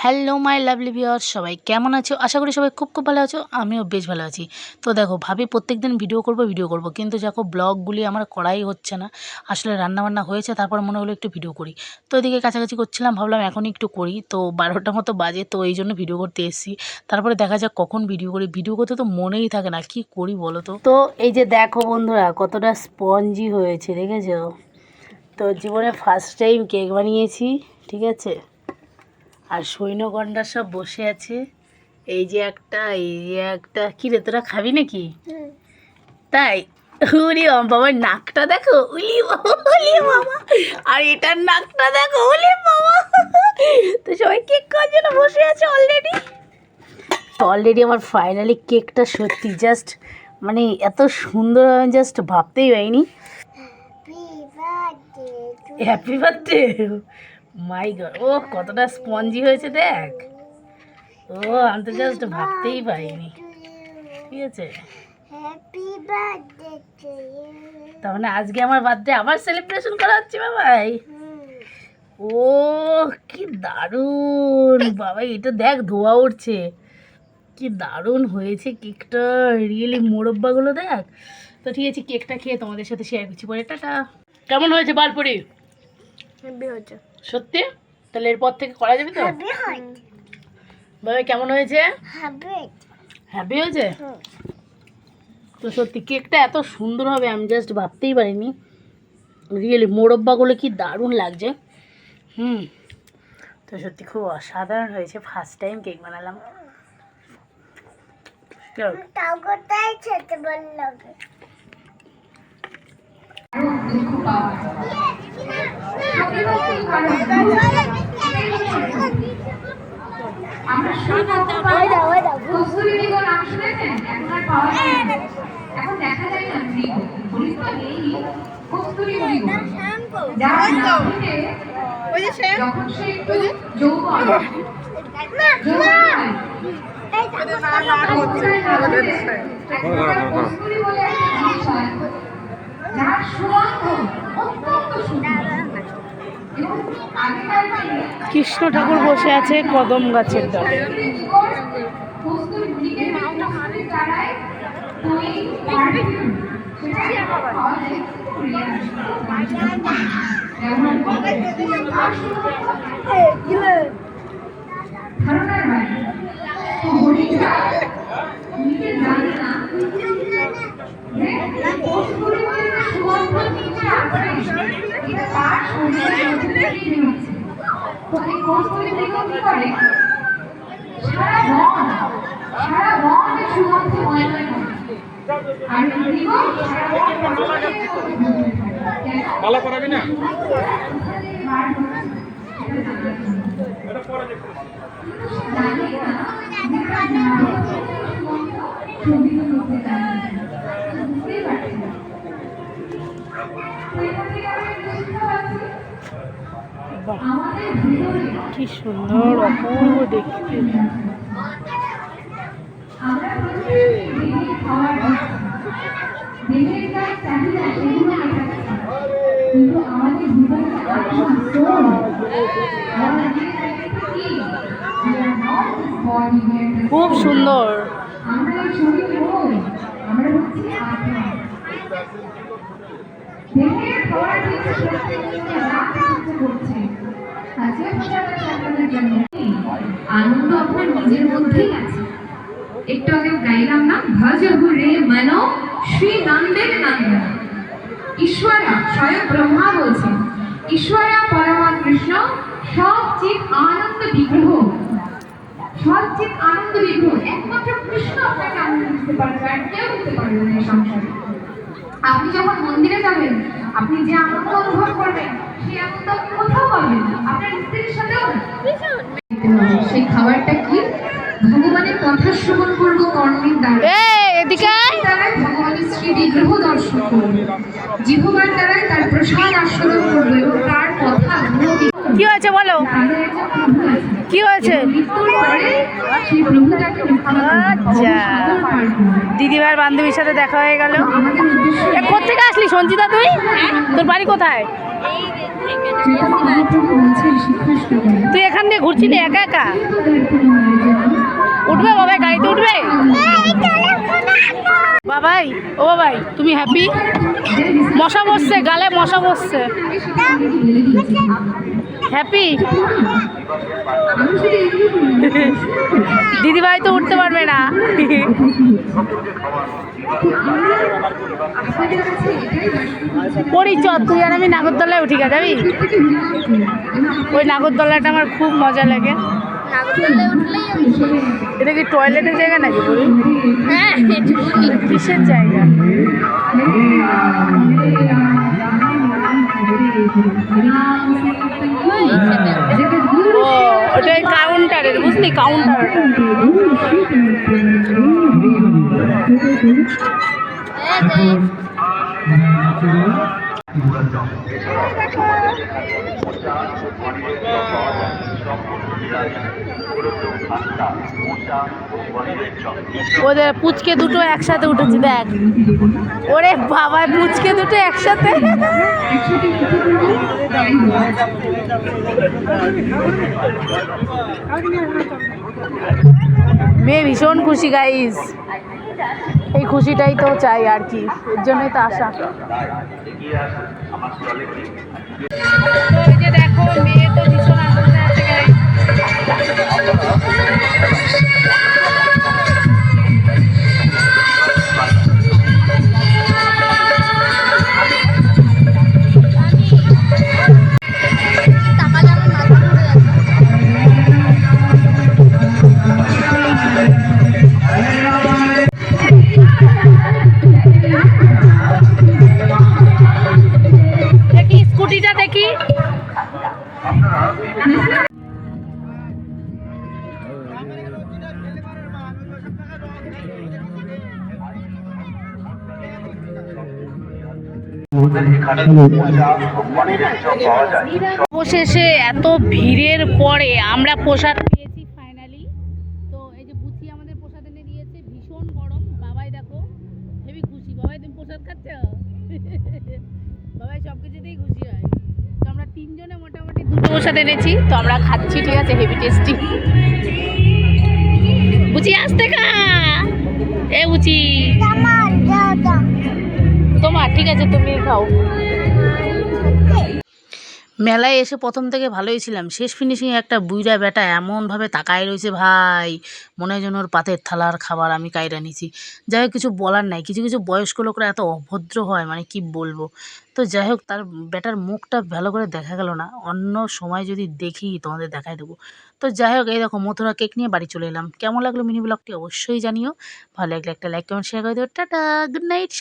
Hello my lovely viewers, সবাই কেমন আছো? আশা করি সবাই খুব খুব ভালো আছো। আমিও বেশ ভালো আছি। তো দেখো, ভাবি প্রত্যেক দিন ভিডিও করব, কিন্তু দেখো ব্লগগুলি আমার করাই হচ্ছে না। আসলে রান্নাবান্না হয়েছে, তারপর মনে হলো একটু ভিডিও করি। তো এদিকে কাছাকাছি করছিলাম, ভাবলাম এখনই একটু করি। তো 12টা মতো বাজে, তো এই জন্য ভিডিও করতে এসেছি। তারপরে দেখা যাক কখন ভিডিও করি। ভিডিও করতে তো মনেই থাকে না, কি করি বলো তো। তো এই যে দেখো বন্ধুরা, কতটা স্পঞ্জি হয়েছে দেখেছো? তো জীবনে ফার্স্ট টাইম কেক বানিয়েছি, ঠিক আছে। আর সৈন্যগণরা সব বসে আছে। এই যে একটা কি রে, তোরা খাবি নাকি? তাই? উলি বাবার নাকটা দেখো, উলি বাবা, উলি বাবা। আর এটার নাকটা দেখো, উলি বাবা। তো সবাই কেক খাওয়ার জন্য বসে আছে অলরেডি আমার ফাইনালি কেকটা সত্যি জাস্ট মানে এত সুন্দর, আমি জাস্ট ভাবতেই পারিনি। Happy birthday. মাই গড, ও কতটা স্পঞ্জি হয়েছে দেখ। ও আমি তো জাস্ট ভাবতেই পারিনি, ঠিক আছে। তার মানে আজকে আমার বার্থডে আবার সেলিব্রেশন করা হচ্ছে বাবাই। ও কি দারুণ বাবা, এটা দেখ ধোয়া উঠছে, কি দারুণ হয়েছে কেকটা, রিয়েলি মোরব্বাগুলো দেখ। তো ঠিক আছে, কেকটা খেয়ে তোমাদের সাথে শেয়ার করছি পরে। টাটা। কেমন হয়েছে বালপুরি? সত্যি? তাহলে এরপর থেকে করা যাবে তো? বাবা কেমন হয়েছে? হ্যাপি হয়েছে? তো সত্যি কেকটা এত সুন্দর হবে আমি জাস্ট ভাবতেই পারিনি। রিয়েলি মোরব্বাগুলো কি দারুণ লাগছে। তো সত্যি খুব অসাধারণ হয়েছে, ফার্স্ট টাইম কেক বানালাম। এখন দেখা যায় না, যখন সে একটু যৌবন যার সুগন্ধ অত্যন্ত সুন্দর। কৃষ্ণ ঠাকুর বসে আছে কদম গাছের তলে। ভালো করাবি না? কি সুন্দর, অপূর্ব দেখতে। খুব সুন্দর। আনন্দ আপনার নিজের মধ্যেই আছে। একটু আগে গাইলাম না, ভজহু রে মনো শ্রী নন্দের নন্দন। ঈশ্বরা স্বয়ং ব্রহ্মা বলছেন, ঈশ্বরা পরমা কৃষ্ণ সচিত আনন্দ বিগ্রহ। সচিত আনন্দ বিগ্রহ একমাত্র কৃষ্ণ আপনাকে আনন্দ দিতে পারবে, আর কেউ দিতে পারবে না এই সংসারে। আপনি যখন মন্দিরে যাবেন, আপনি যে আনন্দ অনুভব করবেন, সেই আনন্দ আপনি কোথাও পাবেন না, আপনার স্ত্রীর সাথেও না। সেই খাবারটা কি? ভগবানের কথা শ্রবণ করবো কর্মের দ্বারা, ভগবানের শ্রী বিগ্রহ দর্শন করবো, জিহ্বার দ্বারা তার প্রসাদ আস্বাদন করবো এবং তার কথা। কি হয়েছে বলো, কি হয়েছে? আচ্ছা, দিদিভাইয়ের বান্ধবীর সাথে দেখা হয়ে গেল। কোথেকে আসলি সঞ্চিতা তুই? তোর বাড়ি কোথায়? তুই এখান দিয়ে ঘুরছিলি একা একা? উঠবে বাবাই, গাড়িতে উঠবে বাবাই? ও বাবাই, তুমি হ্যাপি? মশা বসছে গালে, মশা বসছে। হ্যাপি? দিদিভাই তো উঠতে পারবে না। পরিচয় তুই আর আমি নাগরদোলায় উঠি গা, যাবি? ওই নাগরদোলাটা আমার খুব মজা লাগে। এটা কি টয়লেটের জায়গা নাকি বলি? কিসের জায়গা? ও ওটা কাউন্টারের, বুঝলি? কাউন্টার ওদের পুচকে দুটো একসাথে উঠেছে, দেখ। ওরে বাবা, পুচকে দুটো একসাথে। মেয়ে ভীষণ খুশি গাইস, এই খুশিটাই তো চাই আর কি, এর জন্যই তো আসা। তো এই যে দেখো, মেয়ে তো ভীষণ আনন্দে আছে গাইস। দেখি স্কুটিটা দেখি। অবশেষে এত ভিড়ের পরে আমরা প্রসাদ পেয়েছি ফাইনালি। তো এই যে বুচি আমাদের প্রসাদ এনে দিয়েছে, ভীষণ গরম। বাবাই দেখো হেবি খুশি। বাবাই তুমি প্রসাদ খাচ্ছ? বাবাই সব কিছুতেই খুশি হয়। তো আমরা তিনজনে মোটামুটি দুটো প্রসাদ এনেছি, তো আমরা খাচ্ছি, ঠিক আছে? Heavy tasty. বুচি আসতে খা, এ বুচি তোমার, ঠিক আছে তুমি খাও। মেলায় এসে প্রথম থেকে ভালোই ছিলাম, শেষ ফিনিশিংয়ে একটা বুইড়া বেটা এমনভাবে তাকায় রয়েছে ভাই, মনে হয় যেন ওর পাতের থালার খাবার আমি কাইরা নিছি। যাই হোক, কিছু বলার নাই। কিছু কিছু বয়স্ক লোকরা এত অভদ্র হয়, মানে কি বলবো। তো যাই হোক, তার বেটার মুখটা ভালো করে দেখা গেল না, অন্য সময় যদি দেখি তোমাদের দেখাই দেবো। তো যাই হোক, এই দেখো মথুরা কেক নিয়ে বাড়ি চলে এলাম। কেমন লাগলো মিনি ব্লগটি অবশ্যই জানিও। ভালো লাগলে একটা লাইক কমেন্ট শেয়ার করে দেবো। Tata, good night.